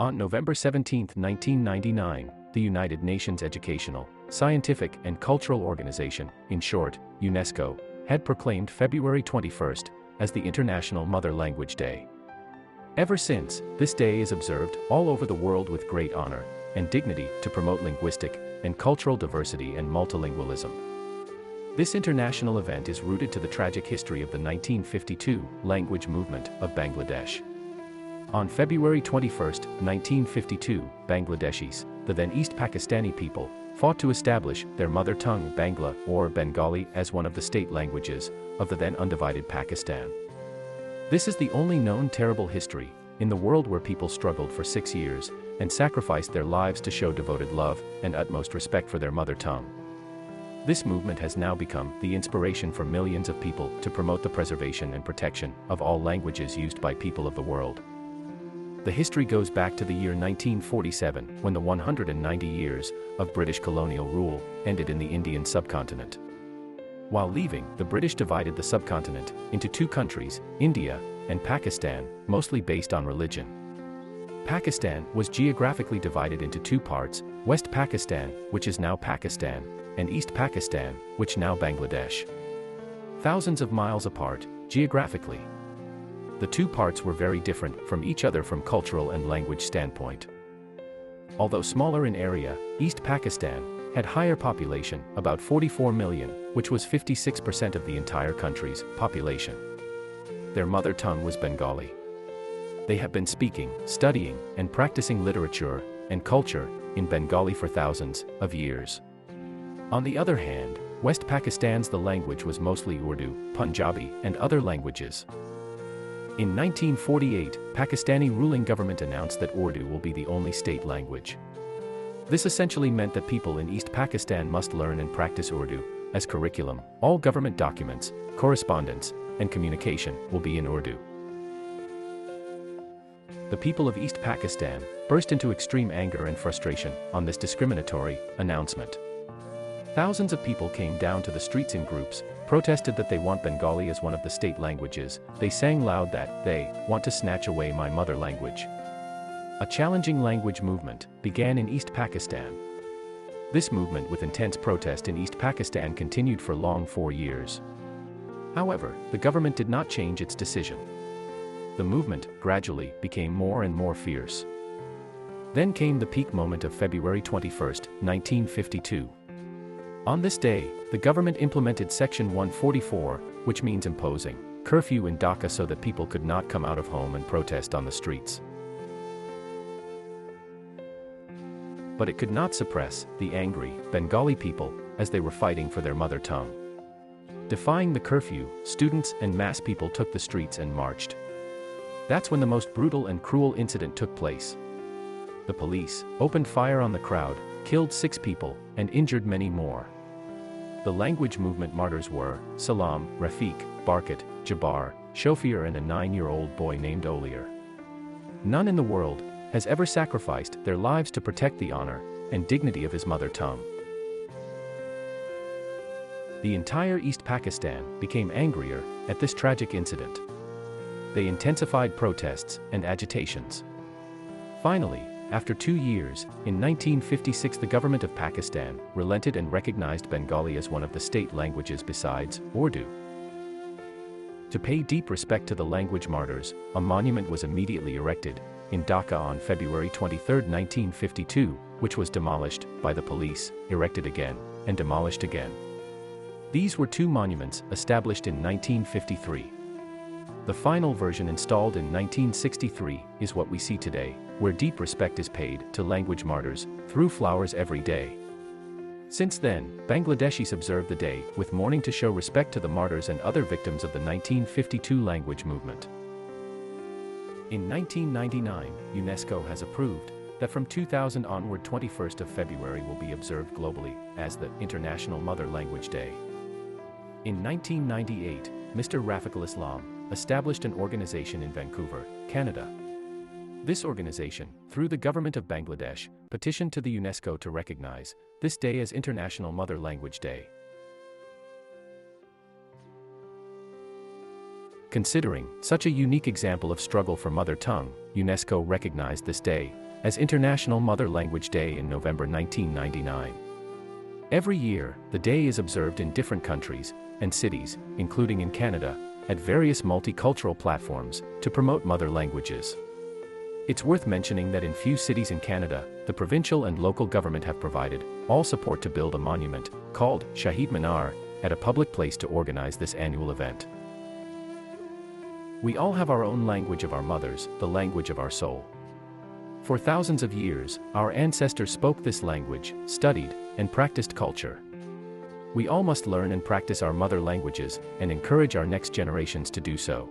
On November 17, 1999, the United Nations Educational, Scientific and Cultural Organization, in short, UNESCO, had proclaimed February 21st as the International Mother Language Day. Ever since, this day is observed all over the world with great honor and dignity to promote linguistic and cultural diversity and multilingualism. This international event is rooted to the tragic history of the 1952 language movement of Bangladesh. On February 21, 1952, Bangladeshis, the then East Pakistani people, fought to establish their mother tongue Bangla or Bengali as one of the state languages of the then undivided Pakistan. This is the only known terrible history in the world where people struggled for 6 years and sacrificed their lives to show devoted love and utmost respect for their mother tongue. This movement has now become the inspiration for millions of people to promote the preservation and protection of all languages used by people of the world. The history goes back to the year 1947, when the 190 years of British colonial rule ended in the Indian subcontinent. While leaving, the British divided the subcontinent into two countries, India and Pakistan, mostly based on religion. Pakistan was geographically divided into two parts, West Pakistan, which is now Pakistan, and East Pakistan, which now Bangladesh. Thousands of miles apart, geographically. The two parts were very different from each other from cultural and language standpoint. Although smaller in area, East Pakistan had higher population, about 44 million, which was 56% of the entire country's population. Their mother tongue was Bengali. They have been speaking, studying, and practicing literature and culture in Bengali for thousands of years. On the other hand, West Pakistan's the language was mostly Urdu, Punjabi, and other languages. In 1948, Pakistani ruling government announced that Urdu will be the only state language. This essentially meant that people in East Pakistan must learn and practice Urdu as curriculum. All government documents, correspondence, and communication will be in Urdu. The people of East Pakistan burst into extreme anger and frustration on this discriminatory announcement. Thousands of people came down to the streets in groups, protested that they want Bengali as one of the state languages. They sang loud that they want to snatch away my mother language. A challenging language movement began in East Pakistan. This movement with intense protest in East Pakistan continued for long 4 years. However, the government did not change its decision. The movement gradually became more and more fierce. Then came the peak moment of February 21, 1952. On this day, the government implemented Section 144, which means imposing curfew in Dhaka so that people could not come out of home and protest on the streets. But it could not suppress the angry Bengali people as they were fighting for their mother tongue. Defying the curfew, students and mass people took the streets and marched. That's when the most brutal and cruel incident took place. The police opened fire on the crowd, killed 6 people, and injured many more. The language movement martyrs were Salam, Rafiq, Barkat, Jabbar, Shofir, and a 9-year-old boy named Olier. None in the world has ever sacrificed their lives to protect the honor and dignity of his mother tongue. The entire East Pakistan became angrier at this tragic incident. They intensified protests and agitations. Finally, after 2 years, in 1956 the government of Pakistan relented and recognized Bengali as one of the state languages besides Urdu. To pay deep respect to the language martyrs, a monument was immediately erected in Dhaka on February 23, 1952, which was demolished by the police, erected again, and demolished again. These were 2 monuments established in 1953. The final version installed in 1963 is what we see today, where deep respect is paid to language martyrs through flowers every day. Since then, Bangladeshis observe the day with mourning to show respect to the martyrs and other victims of the 1952 language movement. In 1999, UNESCO has approved that from 2000 onward 21st of February will be observed globally as the International Mother Language Day. In 1998, Mr. Rafiqul Islam established an organization in Vancouver, Canada. This organization, through the government of Bangladesh, petitioned to the UNESCO to recognize this day as International Mother Language Day. Considering such a unique example of struggle for mother tongue, UNESCO recognized this day as International Mother Language Day in November 1999. Every year, the day is observed in different countries and cities, including in Canada, at various multicultural platforms, to promote mother languages. It's worth mentioning that in few cities in Canada, the provincial and local government have provided all support to build a monument, called Shahid Minar, at a public place to organize this annual event. We all have our own language of our mothers, the language of our soul. For thousands of years, our ancestors spoke this language, studied, and practiced culture. We all must learn and practice our mother languages, and encourage our next generations to do so.